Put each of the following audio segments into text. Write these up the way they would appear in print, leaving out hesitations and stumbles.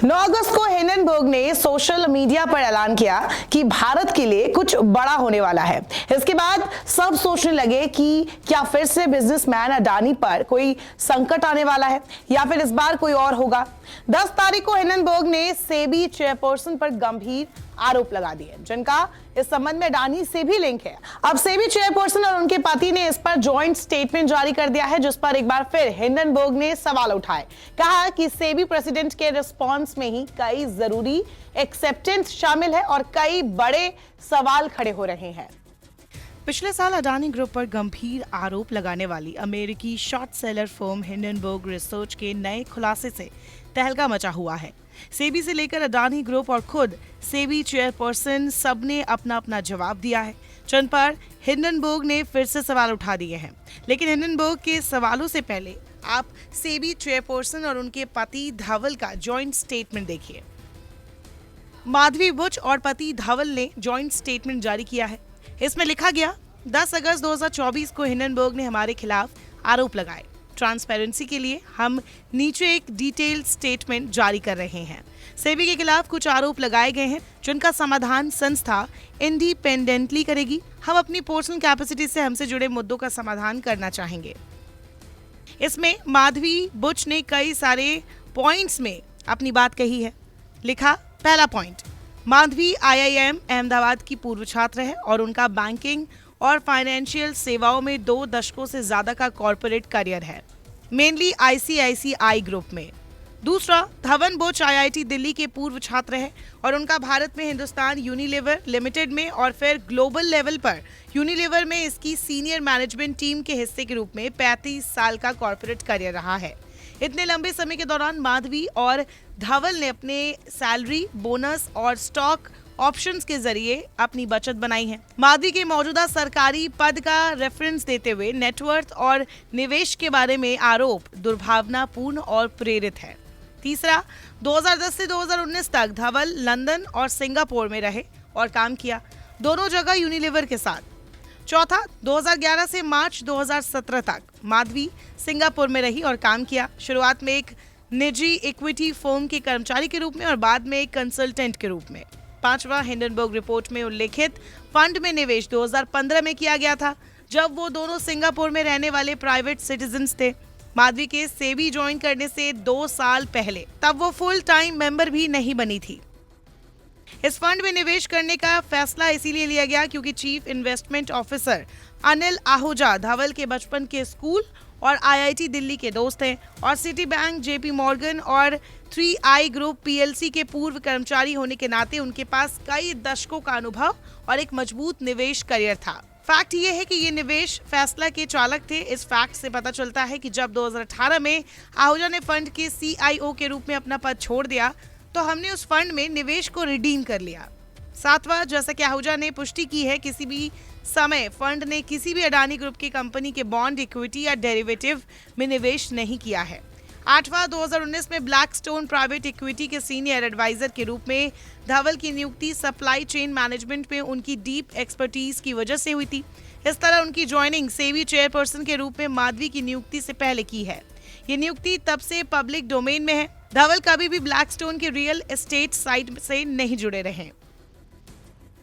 9 अगस्त को हिंडनबर्ग ने social media पर ऐलान किया कि भारत के लिए कुछ बड़ा होने वाला है। इसके बाद सब सोचने लगे कि क्या फिर से बिजनेसमैन अडानी पर कोई संकट आने वाला है या फिर इस बार कोई और होगा। 10 तारीख को हिंडनबर्ग ने सेबी चेयरपर्सन पर गंभीर आरोप लगा दिए, जिनका इस संबंध में अडानी से भी लिंक है। अब सेबी चेयरपर्सन और उनके पति ने इस पर जॉइंट स्टेटमेंट जारी कर दिया है, जिस पर एक बार फिर हिंडनबर्ग ने सवाल उठाए। कहा कि सेबी प्रेसिडेंट के रिस्पांस में ही कई जरूरी एक्सेप्टेंस शामिल है और कई बड़े सवाल खड़े हो रहे हैं। पिछले साल अडानी ग्रुप पर गंभीर आरोप लगाने वाली अमेरिकी short seller firm Hindenburg research के नए खुलासे से तहलका मचा हुआ है। सेबी से लेकर अडानी ग्रुप और खुद सेबी चेयरपर्सन सबने अपना अपना जवाब दिया है, जिन पर हिंडनबर्ग ने फिर से सवाल उठा दिए हैं। लेकिन हिंडनबर्ग के सवालों से पहले आप सेबी चेयरपर्सन और उनके पति धवल का जॉइंट स्टेटमेंट देखिए। माधवी बुच और पति धवल ने जॉइंट स्टेटमेंट जारी किया है। इसमें लिखा गया, 10 अगस्त 2024 को हिंडनबर्ग ने हमारे खिलाफ आरोप लगाए। ट्रांसपेरेंसी के लिए हम नीचे एक डिटेल्ड स्टेटमेंट जारी कर रहे हैं। सेबी के खिलाफ कुछ आरोप लगाए गए हैं, जिनका समाधान संस्था इंडिपेंडेंटली करेगी। हम अपनी पर्सनल कैपेसिटी से हमसे जुड़े मुद्दों का समाधान करना चाहेंगे। इसमें माधवी बुच ने कई सारे पॉइंट्स में अपनी बात कही है। लिखा, पहला पॉइंट, माधवी IIM अहमदाबाद की पूर्व छात्र है और उनका बैंकिंग और फाइनेंशियल सेवाओं में 2 दशकों से ज्यादा का कॉर्पोरेट करियर है, मेनली ICICI ग्रुप में। दूसरा, धवन बुच IIT दिल्ली के पूर्व छात्र है और उनका भारत में हिंदुस्तान यूनिलीवर लिमिटेड में और फिर ग्लोबल लेवल पर यूनिलीवर में इसकी सीनियर मैनेजमेंट टीम के हिस्से के रूप में 35 साल का कॉर्पोरेट करियर रहा है। इतने लंबे समय के दौरान माधवी और धवल ने अपने सैलरी, बोनस और स्टॉक ऑप्शंस के जरिए अपनी बचत बनाई है। माधवी के मौजूदा सरकारी पद का रेफरेंस देते हुए नेटवर्थ और निवेश के बारे में आरोप दुर्भावनापूर्ण और प्रेरित है। तीसरा, 2010 से 2019 तक धवल लंदन और सिंगापुर में रहे और काम किया, दोनों जगह यूनिलीवर के साथ। चौथा, 2011 से मार्च 2017 तक माधवी सिंगापुर में रही और काम किया, शुरुआत में एक निजी इक्विटी फर्म के कर्मचारी के रूप में और बाद में एक कंसल्टेंट के रूप में। पांचवा, हिंडनबर्ग रिपोर्ट में उल्लेखित फंड में निवेश 2015 में किया गया था, जब वो दोनों सिंगापुर में रहने वाले प्राइवेट सिटीजन्स थे। माधवी के सेबी ज्वाइन करने से 2 साल पहले, तब वो फुल टाइम मेंबर भी नहीं बनी थी। इस फंड में निवेश करने का फैसला इसीलिए लिया गया क्योंकि chief investment officer Anil Ahuja Dhawal के बचपन के स्कूल और IIT दिल्ली के दोस्त हैं और सिटी बैंक, JP मॉर्गन और 3i ग्रुप PLC के पूर्व कर्मचारी होने के नाते उनके पास कई दशकों का अनुभव और एक मजबूत निवेश करियर था। फैक्ट ये है कि ये निवेश फैसला के चालक थे। इस फैक्ट से पता चलता है कि जब 2018 में आहूजा ने फंड के CIO के रूप में अपना पद छोड़ दिया तो हमने उस फंड में निवेश को रिडीम कर लिया। सातवां, जैसा कि आहूजा ने पुष्टि की है, किसी भी समय फंड ने किसी भी अडानी ग्रुप की कंपनी के बॉन्ड, इक्विटी या डेरिवेटिव में निवेश नहीं किया है। आठवां, 2019 में ब्लैकस्टोन प्राइवेट इक्विटी के सीनियर एडवाइजर के रूप में धवल की नियुक्ति सप्लाई चेन मैनेजमेंट में उनकी डीप एक्सपर्टीज की वजह से हुई थी। इस तरह उनकी ज्वाइनिंग सेबी चेयरपर्सन के रूप में माधवी की नियुक्ति से पहले की है। ये नियुक्ति तब से पब्लिक डोमेन में है। धवल कभी भी ब्लैकस्टोन के रियल एस्टेट साइड से नहीं जुड़े रहे।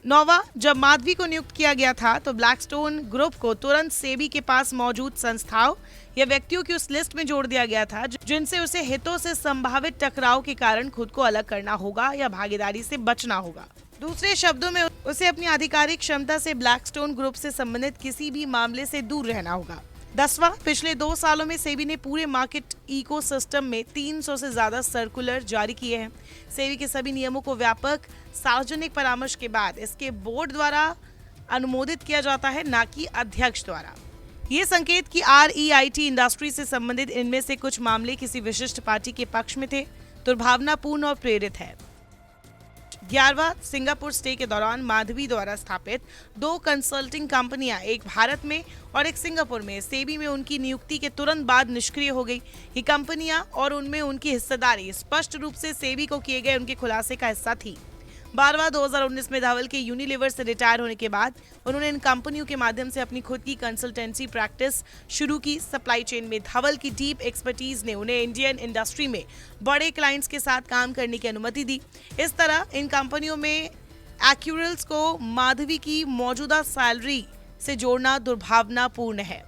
9वां, जब माधवी को नियुक्त किया गया था तो ब्लैकस्टोन ग्रुप को तुरंत सेबी के पास मौजूद संस्थाओं या व्यक्तियों की उस लिस्ट में जोड़ दिया गया था जिनसे उसे हितों से संभावित टकराव के कारण खुद को अलग करना होगा या भागीदारी से बचना होगा। दूसरे शब्दों में उसे अपनी आधिकारिक क्षमता से ब्लैकस्टोन ग्रुप से संबंधित किसी भी मामले से दूर रहना होगा। 10वां, पिछले 2 सालों में सेबी ने पूरे मार्केट इकोसिस्टम में 300 से ज्यादा सर्कुलर जारी किए हैं। सेबी के सभी नियमों को व्यापक सार्वजनिक परामर्श के बाद इसके बोर्ड द्वारा अनुमोदित किया जाता है, ना कि अध्यक्ष द्वारा। ये संकेत कि REIT इंडस्ट्री से संबंधित इनमें से कुछ मामले किसी विशिष्ट पार्टी के पक्ष में थे, दुर्भावनापूर्ण और प्रेरित है। 11वां, सिंगापुर स्टे के दौरान माधवी द्वारा स्थापित 2 कंसल्टिंग कंपनियां, एक भारत में और एक सिंगापुर में, सेबी में उनकी नियुक्ति के तुरंत बाद निष्क्रिय हो गई। ये कंपनियां और उनमें उनकी हिस्सेदारी स्पष्ट रूप से सेबी को किए गए उनके खुलासे का हिस्सा थी। 12 2019 में धवल के यूनिलीवर से रिटायर होने के बाद उन्होंने इन कंपनियों के माध्यम से अपनी खुद की कंसल्टेंसी प्रैक्टिस शुरू की। सप्लाई चेन में धवल की डीप एक्सपर्टीज ने उन्हें इंडियन इंडस्ट्री में बड़े क्लाइंट्स के साथ काम करने की अनुमति दी। इस तरह इन कंपनियों में एक्यूरल्स को माधवी की मौजूदा सैलरी से जोड़ना दुर्भावनापूर्ण है।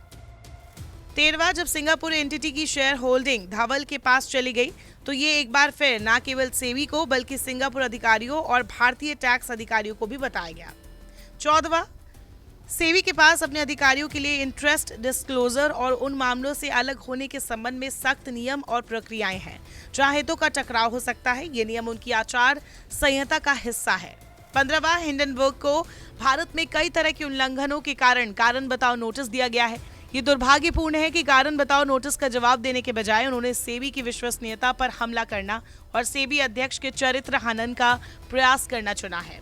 13वां जब सिंगापुर एंटिटी की शेयर होल्डिंग धवल के पास चली गई तो ये एक बार फिर न केवल सेबी को बल्कि सिंगापुर अधिकारियों और भारतीय टैक्स अधिकारियों को भी बताया गया। 14वां सेबी के पास अपने अधिकारियों के लिए इंटरेस्ट डिस्क्लोजर और उन मामलों से अलग होने के संबंध में सख्त नियम और प्रक्रियाएं हैं जहां हितों का टकराव हो सकता है। ये नियम उनकी आचार संहिता का हिस्सा है। 15वां हिंडनबर्ग को भारत में कई तरह के उल्लंघनों के कारण बताओ नोटिस दिया गया है। ये दुर्भाग्यपूर्ण है कि कारण बताओ नोटिस का जवाब देने के बजाय उन्होंने सेबी की विश्वसनीयता पर हमला करना और सेबी अध्यक्ष के चरित्र हनन का प्रयास करना चुना है।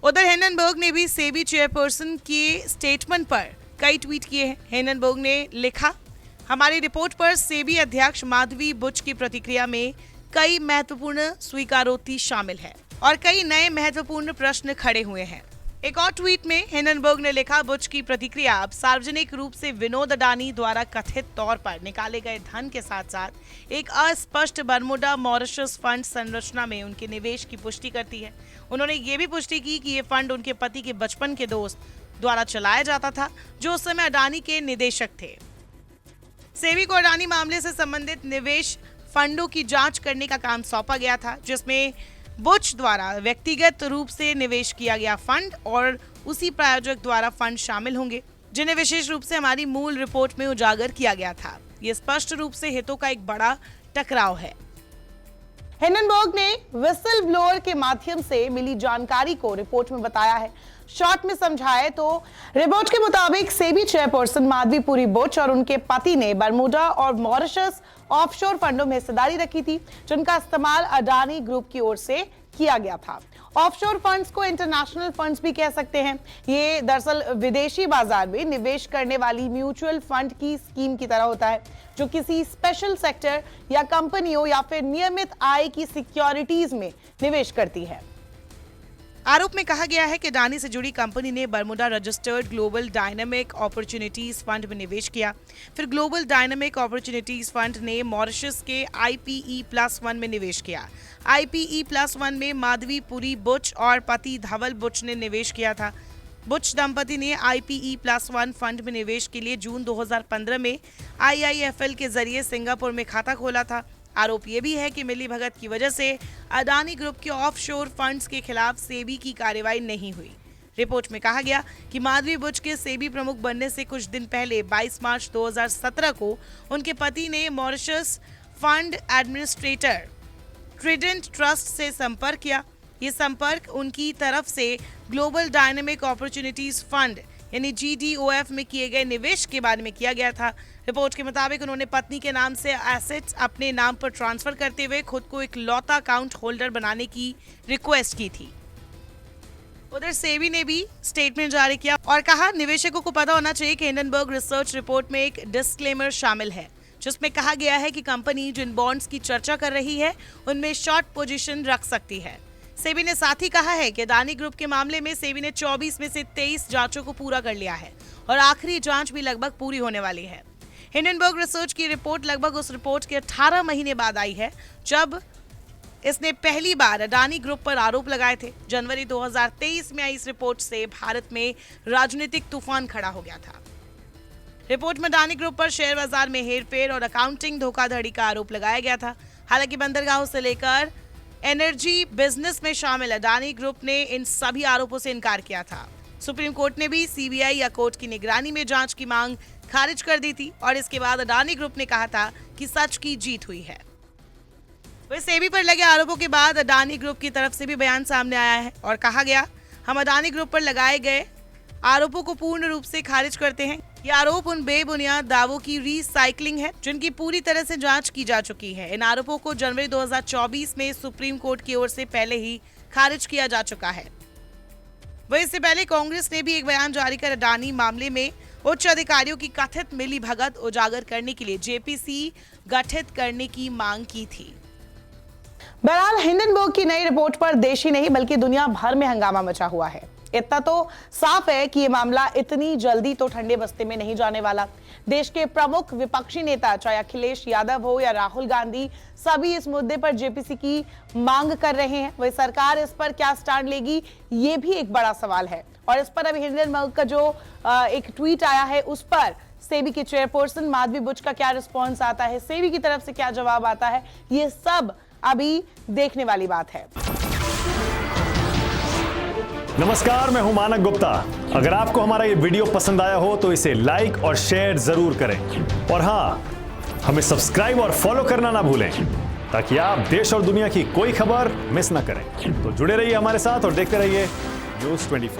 उधर हिंडनबर्ग ने भी सेबी चेयरपर्सन के स्टेटमेंट पर कई ट्वीट किए हैं। हिंडनबर्ग ने लिखा, हमारी रिपोर्ट पर सेबी अध्यक्ष माधवी बुच की प्रतिक्रिया में कई महत्वपूर्ण स्वीकारोक्ति शामिल है और कई नए महत्वपूर्ण प्रश्न खड़े हुए हैं। एक और ट्वीट में हिंडनबर्ग ने लिखा, बुच की प्रतिक्रिया अब सार्वजनिक रूप से विनोद अडानी द्वारा कथित तौर पर निकाले गए धन के साथ साथ एक अस्पष्ट बरमुडा मॉरिशस फंड संरचना में उनके निवेश की पुष्टि करती है। उन्होंने ये भी पुष्टि की कि ये फंड उनके पति के बचपन के दोस्त द्वारा चलाया जाता था जो उस समय अडानी के निदेशक थे। सेबी को अडानी मामले से संबंधित निवेश फंडों की जांच करने का काम सौंपा गया था, जिसमें बुच द्वारा व्यक्तिगत रूप से निवेश किया गया फंड और उसी प्रायोजक द्वारा फंड शामिल होंगे जिन्हें विशेष रूप से हमारी मूल रिपोर्ट में उजागर किया गया था। ये स्पष्ट रूप से हितों का एक बड़ा टकराव है। हिंडनबर्ग ने विसल ब्लोअर के माध्यम से मिली जानकारी को रिपोर्ट में बताया है। शॉर्ट में समझाए तो रिपोर्ट के मुताबिक सेबी चेयरपर्सन माधवी पुरी बुच और उनके पति ने बरमुडा और मॉरिशस ऑफशोर फंडों में हिस्सेदारी रखी थी जिनका इस्तेमाल अडानी ग्रुप की ओर से किया गया था। ऑफशोर फंड्स को इंटरनेशनल फंड्स भी कह सकते हैं। ये दरअसल विदेशी बाजार में निवेश करने वाली म्यूचुअल फंड की स्कीम की तरह होता है जो किसी स्पेशल सेक्टर या कंपनियों या फिर नियमित आय की सिक्योरिटीज में निवेश करती है। आरोप में कहा गया है कि अडानी से जुड़ी कंपनी ने Bermuda registered global dynamic opportunities fund में निवेश किया। फिर ग्लोबल डायनामिक अपॉर्चुनिटीज फंड ने मॉरिशस के IPE+1 में निवेश किया। IPE+1 में माधवी पुरी बुच और पति धवल बुच ने निवेश किया था। बुच दंपति ने IPE+1 फंड में निवेश के लिए जून 2015 में IIFL के जरिए सिंगापुर में खाता खोला था। आरोप यह भी है कि मिलीभगत की वजह से अडानी ग्रुप के ऑफशोर फंड्स के खिलाफ सेबी की कार्रवाई नहीं हुई। रिपोर्ट में कहा गया कि माधवी बुच के सेबी प्रमुख बनने से कुछ दिन पहले 22 मार्च 2017 को उनके पति ने Mauritius fund administrator Trident trust से संपर्क किया। ये संपर्क उनकी तरफ से ग्लोबल डायनामिक अपॉर्चुनिटीज फंड यानी GDOF में किए गए निवेश के बारे में किया गया था। रिपोर्ट के मुताबिक उन्होंने पत्नी के नाम से एसेट्स अपने नाम पर ट्रांसफर करते हुए खुद को एक लौता अकाउंट होल्डर बनाने की रिक्वेस्ट की थी। उधर सेबी ने भी स्टेटमेंट जारी किया और कहा, निवेशकों को पता होना चाहिए कि हिंडनबर्ग रिसर्च रिपोर्ट में एक डिस्क्लेमर शामिल है जिसमें कहा गया है कि कंपनी जिन बॉन्ड्स की चर्चा कर रही है उनमें शॉर्ट पोजीशन रख सकती है। सेबी ने साथ ही कहा है कि अडानी ग्रुप के मामले में सेबी ने 24 में से 23 जांचों को पूरा कर लिया है और आखिरी जांच भी लगभग पूरी होने वाली है। हिंडनबर्ग रिसर्च की रिपोर्ट लगभग उस रिपोर्ट के 18 महीने बाद आई है जब इसने पहली बार अडानी ग्रुप पर आरोप लगाए थे। जनवरी 2023 में आई इस रिपोर्ट से भारत में राजनीतिक तूफान खड़ा हो गया था। रिपोर्ट में अडानी ग्रुप पर शेयर बाजार में हेरफेर और अकाउंटिंग धोखाधड़ी का आरोप लगाया गया था। हालांकि बंदरगाहों से लेकर एनर्जी बिजनेस में शामिल अडानी ग्रुप ने इन सभी आरोपों से इनकार किया था। सुप्रीम कोर्ट ने भी CBI या कोर्ट की निगरानी में जांच की मांग खारिज कर दी थी और इसके बाद अडानी ग्रुप ने कहा था कि सच की जीत हुई है। वहीं सेबी पर लगे आरोपों के बाद अडानी ग्रुप की तरफ से भी बयान सामने आया है और कहा गया, हम अडानी ग्रुप पर लगाए गए आरोपों को पूर्ण रूप से खारिज करते हैं। ये आरोप उन बेबुनियाद दावों की रीसाइक्लिंग है जिनकी पूरी तरह से जांच की जा चुकी है। इन आरोपों को जनवरी 2024 में सुप्रीम कोर्ट की ओर से पहले ही खारिज किया जा चुका है। वहीं इससे पहले कांग्रेस ने भी एक बयान जारी कर अडानी मामले में उच्च अधिकारियों की कथित मिलीभगत उजागर करने के लिए JPC गठित करने की मांग की थी। बहरहाल हिंडनबर्ग की नई रिपोर्ट पर देश ही नहीं बल्कि दुनिया भर में हंगामा मचा हुआ है। इतना तो साफ है कि ये मामला इतनी जल्दी तो ठंडे बस्ते में नहीं जाने वाला। देश के प्रमुख विपक्षी नेता चाहे अखिलेश यादव हो या राहुल गांधी, सभी इस मुद्दे पर जेपीसी की मांग कर रहे हैं। वही सरकार इस पर क्या स्टैंड लेगी, ये भी एक बड़ा सवाल है। और इस पर अभी हिंडनबर्ग का जो एक ट्वीट आया है, उस पर सेबी की चेयरपर्सन माधवी बुच का क्या रिस्पॉन्स आता है, सेबी की तरफ से क्या जवाब आता है, ये सब अभी देखने वाली बात है। नमस्कार, मैं हूं मानक गुप्ता। अगर आपको हमारा ये वीडियो पसंद आया हो तो इसे लाइक और शेयर जरूर करें। और हां, हमें सब्सक्राइब और फॉलो करना ना भूलें ताकि आप देश और दुनिया की कोई खबर मिस ना करें। तो जुड़े रहिए हमारे साथ और देखते रहिए न्यूज़ 24।